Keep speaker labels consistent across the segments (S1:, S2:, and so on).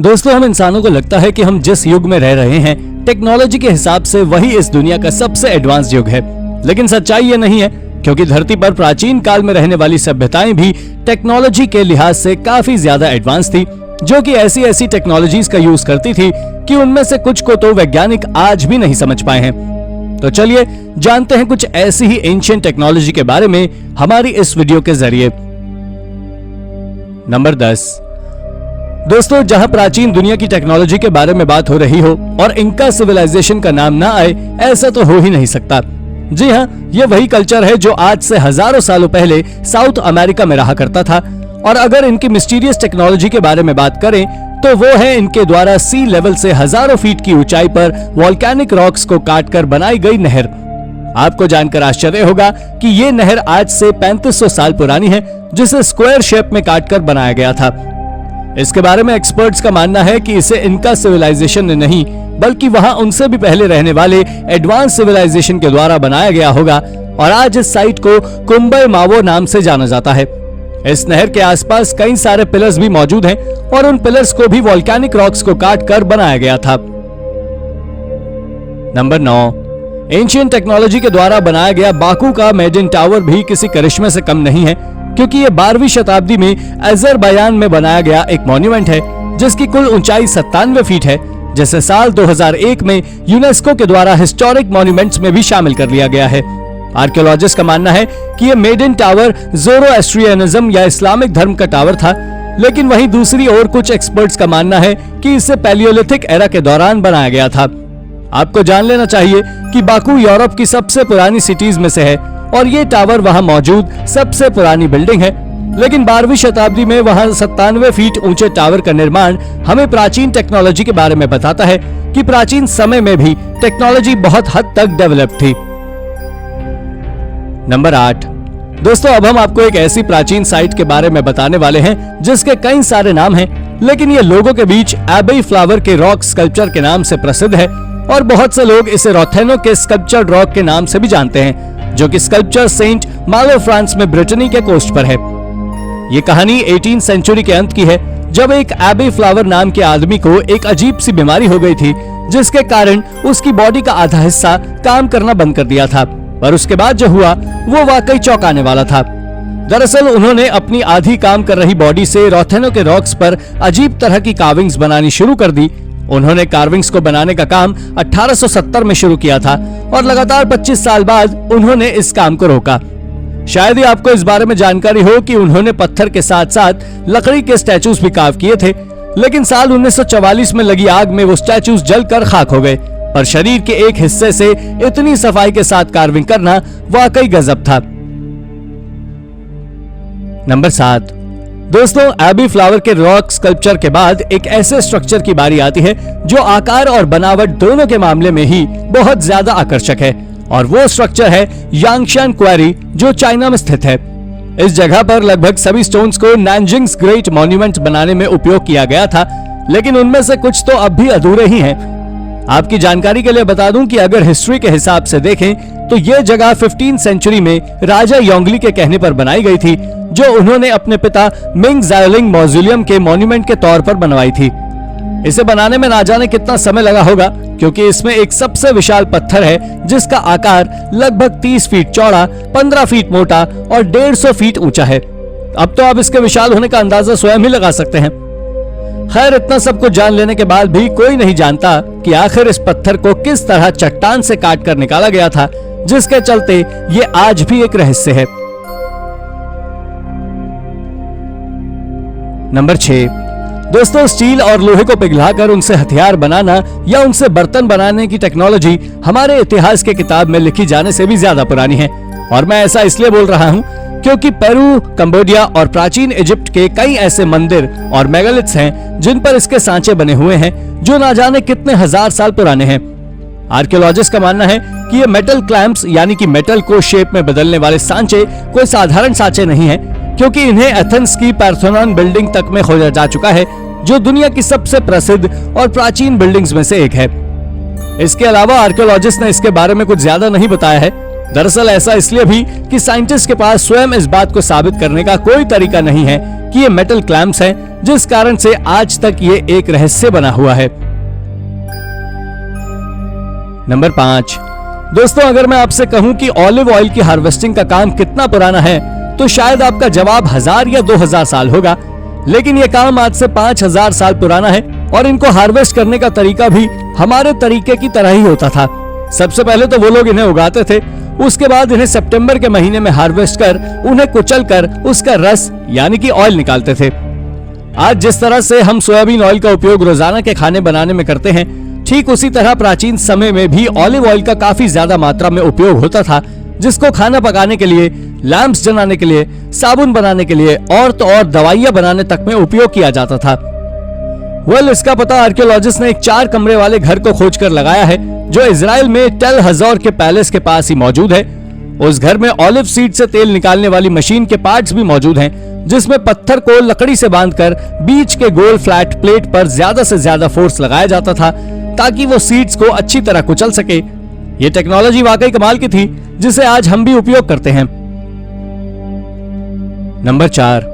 S1: दोस्तों, हम इंसानों को लगता है कि हम जिस युग में रह रहे हैं टेक्नोलॉजी के हिसाब से वही इस दुनिया का सबसे एडवांस युग है, लेकिन सच्चाई ये नहीं है, क्योंकि धरती पर प्राचीन काल में रहने वाली सभ्यताएं भी टेक्नोलॉजी के लिहाज से काफी ज्यादा एडवांस थी, जो कि ऐसी टेक्नोलॉजीज का यूज करती थी कि उनमें से कुछ को तो वैज्ञानिक आज भी नहीं समझ पाए हैं। तो चलिए जानते हैं कुछ ऐसी ही एंशिएंट टेक्नोलॉजी के बारे में हमारी इस वीडियो के जरिए। नंबर 10। दोस्तों, जहां प्राचीन दुनिया की टेक्नोलॉजी के बारे में बात हो रही हो और इंका सिविलाइजेशन का नाम ना आए, ऐसा तो हो ही नहीं सकता। जी हां, ये वही कल्चर है जो आज से हजारों सालों पहले साउथ अमेरिका में रहा करता था। और अगर इनकी मिस्टीरियस टेक्नोलॉजी के बारे में बात करें तो वो है इनके द्वारा सी लेवल से हजारों फीट की ऊंचाई पर वोल्केनिक रॉक्स को काटकर बनाई गई नहर। आपको जानकर आश्चर्य होगा कि ये नहर आज से 3500 साल पुरानी है, जिसे स्क्वायर शेप में काटकर बनाया गया था। इसके बारे में एक्सपर्ट्स का मानना है कि इसे इनका सिविलाइजेशन ने नहीं, बल्कि वहां उनसे भी पहले रहने वाले एडवांस सिविलाइजेशन के द्वारा बनाया गया होगा। और आज इस साइट को कुंबई मावो नाम से जाना जाता है। इस नहर के आसपास कई सारे पिलर्स भी मौजूद हैं और उन पिलर्स को भी वोल्केनिक रॉक्स को काटकर बनाया गया था। नंबर 9। एंशिएंट टेक्नोलॉजी के द्वारा बनाया गया बाकू का मेडिन टावर भी किसी करिश्मे से कम नहीं है, क्योंकि ये 12वीं शताब्दी में अजरबैजान में बनाया गया एक मॉन्यूमेंट है, जिसकी कुल ऊंचाई 97 फीट है, जिसे साल 2001 में यूनेस्को के द्वारा हिस्टोरिक मॉन्यूमेंट्स में भी शामिल कर लिया गया है। आर्कियोलॉजिस्ट का मानना है कि यह मेडिन टावर ज़ोरोएस्ट्रियनिज्म या इस्लामिक धर्म का टावर था, लेकिन वहीं दूसरी ओर कुछ एक्सपर्ट्स का मानना है कि इसे पैलियोलिथिक एरा के दौरान बनाया गया था। आपको जान लेना चाहिए कि बाकू यूरोप की सबसे पुरानी सिटीज में से है और ये टावर वहां मौजूद सबसे पुरानी बिल्डिंग है। लेकिन 12वीं शताब्दी में वहां 97 फीट ऊंचे टावर का निर्माण हमें प्राचीन टेक्नोलॉजी के बारे में बताता है कि प्राचीन समय में भी टेक्नोलॉजी बहुत हद तक डेवलप थी। नंबर 8। दोस्तों, अब हम आपको एक ऐसी प्राचीन साइट के बारे में बताने वाले हैं जिसके कई सारे नाम हैं, लेकिन ये लोगों के बीच एबे फ्लावर के रॉक स्कल्पचर के नाम से प्रसिद्ध है और बहुत से लोग इसे रोथेनो के स्कल्पचर रॉक के नाम से भी जानते हैं, जो कि स्कल्पचर सेंट मालो फ्रांस में ब्रिटेनी के कोस्ट पर है। ये कहानी 18वीं सेंचुरी के अंत की है, जब एक एबे फ्लावर नाम के आदमी को एक अजीब सी बीमारी हो गई थी, जिसके कारण उसकी बॉडी का आधा हिस्सा काम करना बंद कर दिया था। पर उसके बाद जो हुआ वो वाकई चौंकाने वाला था। दरअसल उन्होंने अपनी आधी काम कर रही बॉडी से रोथेनो के रॉक्स पर अजीब तरह की कार्विंग्स बनानी शुरू कर दी। उन्होंने कार्विंग्स को बनाने का काम 1870 में शुरू किया था और लगातार 25 साल बाद उन्होंने इस काम को रोका। शायद ही आपको इस बारे में जानकारी हो कि उन्होंने पत्थर के साथ साथ लकड़ी के स्टैचूज भी कार्व किए थे, लेकिन साल 1944 में लगी आग में वो स्टैचूज जलकर खाक हो गए। पर शरीर के एक हिस्से से इतनी सफाई के साथ कार्विंग करना वाकई गजब था। नंबर 7। दोस्तों, एबे फ्लावर के रॉक स्कल्पचर के बाद एक ऐसे स्ट्रक्चर की बारी आती है जो आकार और बनावट दोनों के मामले में ही बहुत ज्यादा आकर्षक है, और वो स्ट्रक्चर है यांगशान क्वेरी, जो चाइना में स्थित है। इस जगह पर लगभग सभी स्टोन्स को नैनजिंग्स ग्रेट मॉन्यूमेंट बनाने में उपयोग किया गया था, लेकिन उनमें से कुछ तो अब भी अधूरे ही हैं। आपकी जानकारी के लिए बता दूं कि अगर हिस्ट्री के हिसाब से देखें तो यह जगह 15वीं सेंचुरी में राजा योंगली के कहने पर बनाई गई थी, जो उन्होंने अपने पिता मिंग ज़ायोलिंग मौजूलियम के मॉन्यूमेंट के तौर पर बनवाई थी। इसे बनाने में ना जाने कितना समय लगा होगा, क्योंकि इसमें एक सबसे विशाल पत्थर है जिसका आकार लगभग 30 फीट चौड़ा, 15 फीट मोटा और 150 फीट ऊंचा है। अब तो आप इसके विशाल होने का अंदाजा स्वयं ही लगा सकते हैं। खैर, इतना सब कुछ जान लेने के बाद भी कोई नहीं जानता कि आखिर इस पत्थर को किस तरह चट्टान से काट कर निकाला गया था, जिसके चलते ये आज भी एक रहस्य है। नंबर 6। दोस्तों, स्टील और लोहे को पिघलाकर उनसे हथियार बनाना या उनसे बर्तन बनाने की टेक्नोलॉजी हमारे इतिहास के किताब में लिखी जाने से भी ज्यादा पुरानी है। और मैं ऐसा इसलिए बोल रहा हूँ क्योंकि पेरू, कंबोडिया और प्राचीन इजिप्ट के कई ऐसे मंदिर और मेगालिथ्स हैं जिन पर इसके सांचे बने हुए हैं, जो ना जाने कितने हजार साल पुराने हैं। आर्कियोलॉजिस्ट का मानना है कि ये मेटल क्लैंप्स यानी कि मेटल को शेप में बदलने वाले सांचे कोई साधारण सांचे नहीं है, क्योंकि इन्हें एथेंस की पार्थेनॉन बिल्डिंग तक में खोजा जा चुका है, जो दुनिया की सबसे प्रसिद्ध और प्राचीन बिल्डिंग्स में से एक है। इसके अलावा आर्कियोलॉजिस्ट ने इसके बारे में कुछ ज्यादा नहीं बताया है। दरअसल ऐसा इसलिए भी कि साइंटिस्ट के पास स्वयं इस बात को साबित करने का कोई तरीका नहीं है कि ये मेटल क्लैंप्स हैं, जिस कारण से आज तक ये एक रहस्य बना हुआ है। नंबर 5। दोस्तों, अगर मैं आपसे कहूं कि ऑलिव ऑयल की हार्वेस्टिंग का काम कितना पुराना है, तो शायद आपका जवाब 1000 या 2000 साल होगा। लेकिन यह काम आज से 5000 साल पुराना है और इनको हार्वेस्ट करने का तरीका भी हमारे तरीके की तरह ही होता था। सबसे पहले तो वो लोग इन्हें उगाते थे, उसके बाद इन्हें सितंबर के महीने में हार्वेस्ट कर उन्हें कुचल कर उसका रस यानी कि ऑयल निकालते थे। आज जिस तरह से हम सोयाबीन ऑयल का उपयोग रोजाना के खाने बनाने में करते हैं, ठीक उसी तरह प्राचीन समय में भी ऑलिव ऑयल का काफी ज्यादा मात्रा में उपयोग होता था, जिसको खाना पकाने के लिए, लैंप्स जलाने के लिए, साबुन बनाने के लिए और तो और दवाइयां बनाने तक में उपयोग किया जाता था। इसका पता आर्कियोलॉजिस्ट ने एक 4 कमरे वाले घर को खोजकर लगाया है, जो इजराइल में टेल हज़ोर के पैलेस के पास ही मौजूद है। उस घर में ऑलिव सीड से तेल निकालने वाली मशीन के पार्ट्स भी मौजूद हैं, जिसमें पत्थर को लकड़ी से बांधकर बीच के गोल फ्लैट प्लेट पर ज्यादा से ज्यादा फोर्स लगाया जाता था, ताकि वो सीड्स को अच्छी तरह कुचल सके। ये टेक्नोलॉजी वाकई कमाल की थी, जिसे आज हम भी उपयोग करते हैं। नंबर 4।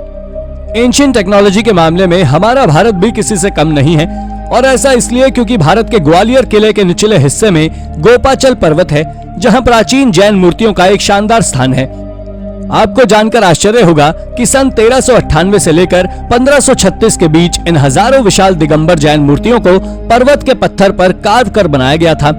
S1: एंशिएंट टेक्नोलॉजी के मामले में हमारा भारत भी किसी से कम नहीं है, और ऐसा इसलिए क्योंकि भारत के ग्वालियर किले के निचले हिस्से में गोपाचल पर्वत है, जहां प्राचीन जैन मूर्तियों का एक शानदार स्थान है। आपको जानकर आश्चर्य होगा कि सन 1398 से लेकर 1536 के बीच इन हजारों विशाल दिगंबर जैन मूर्तियों को पर्वत के पत्थर पर कार्व कर बनाया गया था।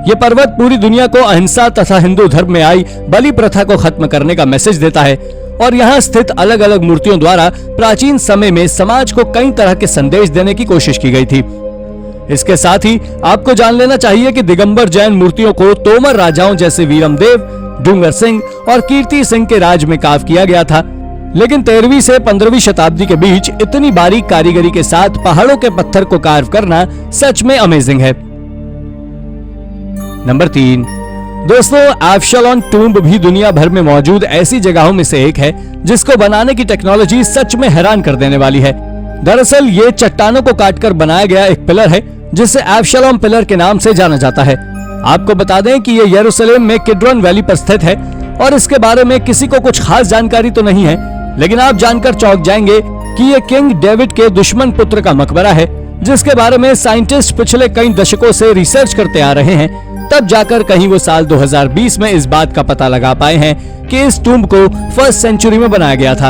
S1: ये पर्वत पूरी दुनिया को अहिंसा तथा हिंदू धर्म में आई बलि प्रथा को खत्म करने का मैसेज देता है, और यहाँ स्थित अलग अलग मूर्तियों द्वारा प्राचीन समय में समाज को कई तरह के संदेश देने की कोशिश की गई थी। इसके साथ ही आपको जान लेना चाहिए कि दिगंबर जैन मूर्तियों को तोमर राजाओं जैसे वीरमदेव, डूंगर सिंह और कीर्ति सिंह के राज में कार्व किया गया था। लेकिन 13वीं से 15वीं शताब्दी के बीच इतनी बारीक कारीगरी के साथ पहाड़ों के पत्थर को कार्व करना सच में अमेजिंग है। नंबर 3। दोस्तों, एब्शलोन टूम्ब भी दुनिया भर में मौजूद ऐसी जगहों में से एक है जिसको बनाने की टेक्नोलॉजी सच में हैरान कर देने वाली है। दरअसल ये चट्टानों को काटकर बनाया गया एक पिलर है, जिसे एब्शलोन पिलर के नाम से जाना जाता है। आपको बता दें कि ये यरूशलेम में किड्रोन वैली पर स्थित है, और इसके बारे में किसी को कुछ खास जानकारी तो नहीं है, लेकिन आप जानकर चौंक जाएंगे कि ये किंग डेविड के दुश्मन पुत्र का मकबरा है, जिसके बारे में साइंटिस्ट पिछले कई दशकों से रिसर्च करते आ रहे हैं। तब जाकर कहीं वो साल 2020 में इस बात का पता लगा पाए हैं कि इस टूम्ब को 1st सेंचुरी में बनाया गया था।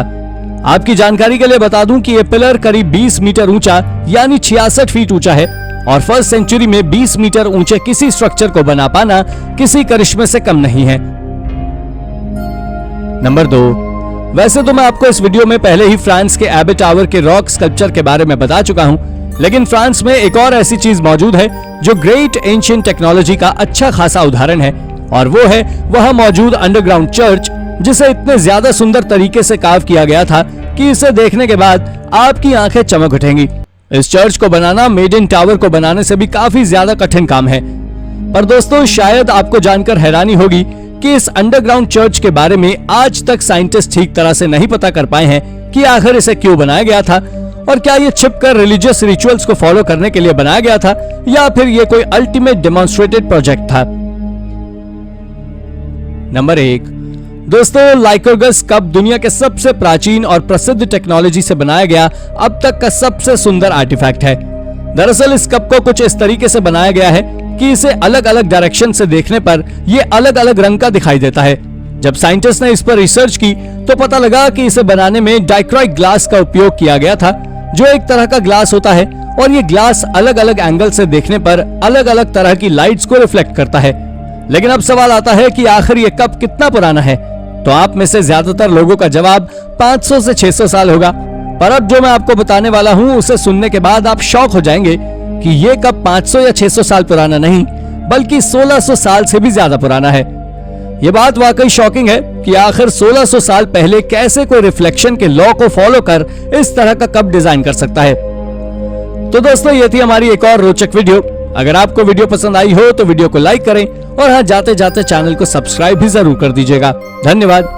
S1: आपकी जानकारी के लिए बता दूं कि ये पिलर करीब 20 मीटर ऊंचा यानी 66 फीट ऊंचा है, और 1st सेंचुरी में 20 मीटर ऊंचे किसी स्ट्रक्चर को बना पाना किसी करिश्मे से कम नहीं है। नंबर 2। वैसे तो मैं आपको इस वीडियो में पहले ही फ्रांस के एबे टावर के रॉक स्कल्पचर के बारे में बता चुका हूं, लेकिन फ्रांस में एक और ऐसी चीज मौजूद है जो ग्रेट एंशिएंट टेक्नोलॉजी का अच्छा खासा उदाहरण है, और वो है वहां मौजूद अंडरग्राउंड चर्च, जिसे इतने ज्यादा सुंदर तरीके से कार्व किया गया था कि इसे देखने के बाद आपकी आंखें चमक उठेंगी। इस चर्च को बनाना मेड इन टावर को बनाने से भी काफी ज्यादा कठिन काम है। पर दोस्तों, शायद आपको जानकर हैरानी होगी कि इस अंडरग्राउंड चर्च के बारे में आज तक साइंटिस्ट ठीक तरह से नहीं पता कर पाए हैं कि आखिर इसे क्यों बनाया गया था, और क्या ये छिपकर रिलीजियस रिचुअल्स को फॉलो करने के लिए बनाया गया था, या फिर ये कोई अल्टीमेट डेमोन्स्ट्रेटेड प्रोजेक्ट था। नंबर 1। दोस्तों, लाइकोर्गस कप दुनिया के सबसे प्राचीन और प्रसिद्ध टेक्नोलॉजी से बनाया गया अब तक का सबसे सुंदर आर्टिफैक्ट है। दरअसल इस कप को कुछ इस तरीके से बनाया गया है कि इसे अलग अलग डायरेक्शन से देखने पर ये अलग अलग रंग का दिखाई देता है। जब साइंटिस्ट ने इस पर रिसर्च की तो पता लगा कि इसे बनाने में डाइक्राइट ग्लास का उपयोग किया गया था, जो एक तरह का ग्लास होता है, और ये ग्लास अलग अलग एंगल से देखने पर अलग अलग तरह की लाइट्स को रिफ्लेक्ट करता है। लेकिन अब सवाल आता है कि आखिर ये कप कितना पुराना है। तो आप में से ज्यादातर लोगों का जवाब 500 से 600 साल होगा, पर अब जो मैं आपको बताने वाला हूँ उसे सुनने के बाद आप शॉक हो जाएंगे कि ये कप 500 या 600 साल पुराना नहीं, बल्कि 1600 साल से भी ज्यादा पुराना है। ये बात वाकई शॉकिंग है कि आखिर 1600 साल पहले कैसे कोई रिफ्लेक्शन के लॉ को फॉलो कर इस तरह का कप डिजाइन कर सकता है। तो दोस्तों, ये थी हमारी एक और रोचक वीडियो। अगर आपको वीडियो पसंद आई हो तो वीडियो को लाइक करें, और हाँ, जाते जाते चैनल को सब्सक्राइब भी जरूर कर दीजिएगा। धन्यवाद।